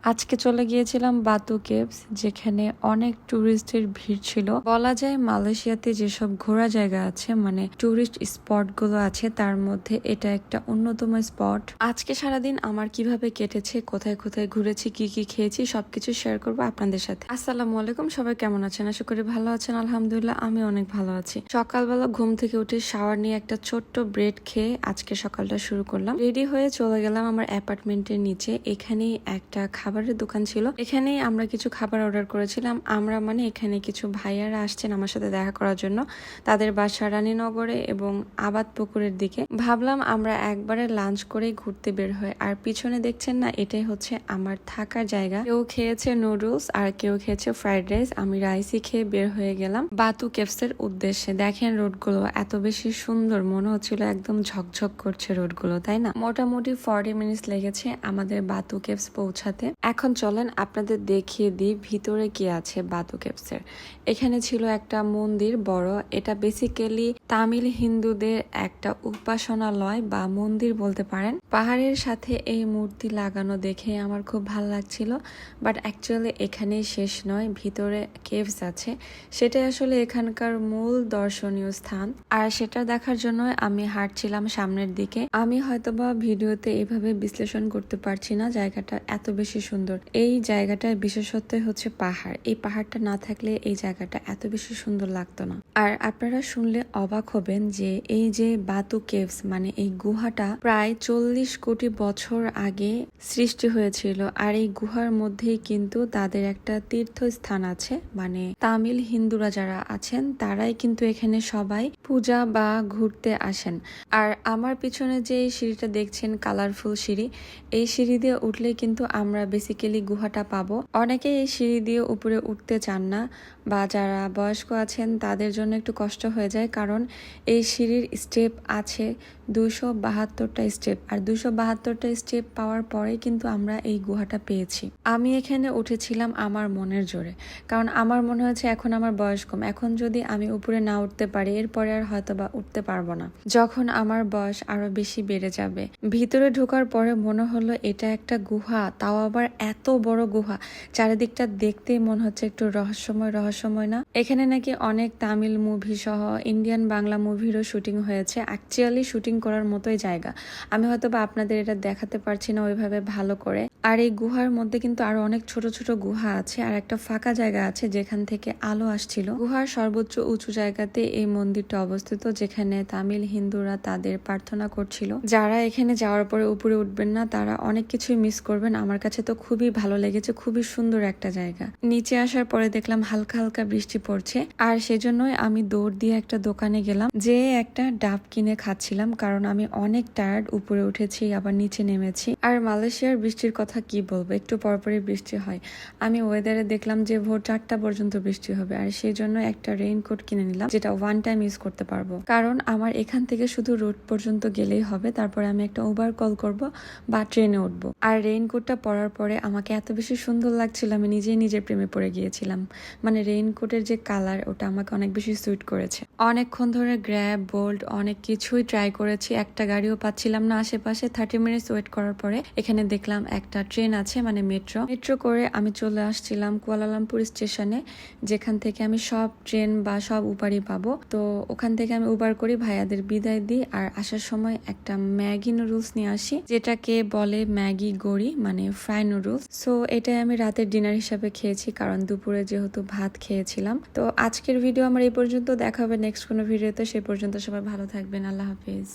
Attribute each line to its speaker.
Speaker 1: আজকে চলে গিয়েছিলাম বাতু কেভস, যেখানে অনেক টুরিস্টের ভিড় ছিল। বলা যায় মালয়েশিয়াতে যেসব ঘোরা জায়গা আছে, মানে টুরিস্ট স্পট গুলো আছে, তার মধ্যে এটা একটা অন্যতম স্পট। আজকে সারাদিন আমার কিভাবে কেটেছে, কোথায় কোথায় ঘুরেছি, কি কি খেয়েছি, সবকিছু শেয়ার করবো আপনাদের সাথে। আসসালামু আলাইকুম, সবাই কেমন আছেন? আশা করি ভালো আছেন। আলহামদুলিল্লাহ, আমি অনেক ভালো আছি। সকালবেলা ঘুম থেকে উঠে শাওয়ার নিয়ে একটা ছোট্ট ব্রেড খেয়ে আজকে সকালটা শুরু করলাম। রেডি হয়ে চলে গেলাম আমার অ্যাপার্টমেন্টের নিচে। এখানেই একটা খাবারের দোকান ছিল, এখানেই আমরা কিছু খাবার অর্ডার করেছিলাম। আমরা মানে এখানে কিছু ভাইয়ারা আসছেন আমার সাথে দেখা করার জন্য, তাদের বাসা রানীনগরে এবং আবাদ পুকুরের দিকে। ভাবলাম আমরা একবারে লাঞ্চ করে ঘুরতে বের হয়। আর পিছনে দেখছেন না, এটাই হচ্ছে আমার থাকার জায়গা। কেউ খেয়েছে নুডলস আর কেউ খেয়েছে ফ্রাইড রাইস। আমি রাইসই খেয়ে বের হয়ে গেলাম বাতু কেভসের উদ্দেশ্যে। দেখেন রোডগুলো এত বেশি সুন্দর, মনে হচ্ছিল একদম ঝকঝক করছে রোডগুলো, তাই না? মোটামুটি 40 মিনিটস লেগেছে আমাদের বাতু কেভস পৌঁছাতে। এখন চলেন আপনাদের দেখিয়ে দিই ভিতরে কি আছে বাতু কেভসের। এখানে ছিল একটা মন্দির বড়, এটা বেসিক্যালি তামিল হিন্দুদের একটা উপাসনালয় বা মন্দির বলতে পারেন। পাহাড়ের সাথে এই মূর্তি লাগানো দেখে আমার খুব ভালো লাগছিল, বাট অ্যাকচুয়ালি এখানেই শেষ নয়, ভিতরে কেভস আছে। সেটাই আসলে এখানকার মূল দর্শনীয় স্থান, আর সেটা দেখার জন্য আমি হাঁটছিলাম সামনের দিকে। আমি হয়তোবা ভিডিওতে এভাবে বিশ্লেষণ করতে পারছি না জায়গাটা এত বেশি সুন্দর। এই জায়গাটার বিশেষত্ব হচ্ছে পাহাড়। এই পাহাড়টা না থাকলে এই জায়গাটা এত বেশি সুন্দর লাগতো না। আর আপনারা শুনলে অবাক হবেন যে এই যে বাতু কেভস, মানে এই গুহাটা প্রায় 40 কোটি বছর আগে সৃষ্টি হয়েছিল। আর এই গুহার মধ্যেই কিন্তু তাদের একটা তীর্থস্থান আছে, মানে তামিল হিন্দুরা যারা আছেন তারাই কিন্তু এখানে সবাই পূজা বা ঘুরতে আসেন। আর আমার পিছনে যে এই সিঁড়িটা দেখছেন, কালারফুল সিঁড়ি, এই সিঁড়ি দিয়ে উঠলে কিন্তু আমরা বেসিক্যালি গুহাটা পাবো। অনেকে এই সিঁড়ি দিয়ে উপরে উঠতে চান না, বা যারা বয়স্ক আছেন তাদের জন্য একটু কষ্ট হয়ে যায়, কারণ এই সিঁড়ির স্টেপ আছে 272টা স্টেপ। আর 272টা স্টেপ পাওয়ার পরে কিন্তু আমরা এই গুহাটা পেয়েছি। আমি এখানে উঠেছিলাম আমার মনের জোরে, কারণ আমার মনে হয়েছে এখন আমার বয়স কম, এখন যদি আমি উপরে না উঠতে পারি এরপরে আর হয়তো বা উঠতে পারবো না, যখন আমার বয়স আরো বেশি বেড়ে যাবে। ভিতরে ঢোকার পরে মনে হলো এটা একটা গুহা, তাও আবার এত বড় গুহা। চারিদিকটা দেখতেই মনে হচ্ছে একটু রহস্যময় না? এখানে নাকি অনেক তামিল মুভি সহ ইন্ডিয়ান বাংলা মুভিরও শুটিং হয়েছে। অ্যাকচুয়ালি শুটিং করার মতোই জায়গা। আমি হয়তো বা আপনাদের এটা দেখাতে পারছি না ওইভাবে ভালো করে। আর এই গুহার মধ্যে কিন্তু আরো অনেক ছোট ছোট গুহা আছে, আর একটা ফাঁকা জায়গা আছে যেখান থেকে আলো আসছিল। গুহার সর্বোচ্চ উঁচু জায়গাতে এই মন্দিরটা অবস্থিত, যেখানে তামিল হিন্দুরা তাদের প্রার্থনা করছিল। যারা এখানে যাওয়ার পরে উপরে উঠবেন না তারা অনেক কিছুই মিস করবেন। আমার কাছে তো খুবই ভালো লেগেছে, খুবই সুন্দর একটা জায়গা। নিচে আসার পরে দেখলাম হালকা হালকা বৃষ্টি পড়ছে, আর সেজন্যই আমি দৌড় দিয়ে একটা দোকানে গেলাম, যে একটা ডাব কিনে খাচ্ছিলাম, কারণ আমি অনেক টায়ার্ড। উপরে উঠেছি আবার নিচে নেমেছি। আর মালয়েশিয়ার বৃষ্টির কথা কি বলবো, একটু পরপরই বৃষ্টি হয়। আমি ওয়েদারে দেখলাম যে ভোর 4টা পর্যন্ত বৃষ্টি হবে, আর সেই জন্য একটা রেইনকোট কিনে নিলাম, যেটা ওয়ান টাইম ইউজ করতে পারবো। কারণ আমার এখান থেকে শুধু রোড পর্যন্ত গেলেই হবে, তারপরে আমি একটা উবার কল করব বা ট্রেনে উঠবো। আর রেইনকোটটা পরার পরে আমাকে এত বেশি সুন্দর লাগছিল, আমি নিজের প্রেমে পড়ে গিয়েছিলাম। মানে রেইনকোটের যে কালার, ওটা আমাকে অনেক বেশি সুইট করেছে। অনেকক্ষণ ধরে গ্র্যাব, বোল্ট অনেক কিছুই ট্রাই করেছি, একটা গাড়িও পাচ্ছিলাম না আশেপাশে। 30 মিনিটস ওয়েট করার পরে এখানে দেখলাম একটা ট্রেন আছে, মানে মেট্রো করে আমি চলে আসছিলাম কুয়ালালামপুর স্টেশনে, যেখান থেকে আমি সব ট্রেন বা সব উবারই পাবো। তো ওখান থেকে আমি উবার করি, ভাইয়াদের বিদায় দিই, আর আসার সময় একটা ম্যাগি নুডলস নিয়ে আসি, যেটাকে বলে ম্যাগি গড়ি, মানে ফ্রাই নুডলস। সো এটাই আমি রাতের ডিনার হিসাবে খেয়েছি, কারণ দুপুরে যেহেতু ভাত খেয়েছিলাম। তো আজকের ভিডিও আমার এই পর্যন্ত, দেখা হবে নেক্সট কোনো ভিডিওতে। সে পর্যন্ত সবাই ভালো থাকবেন। আল্লাহ হাফিজ।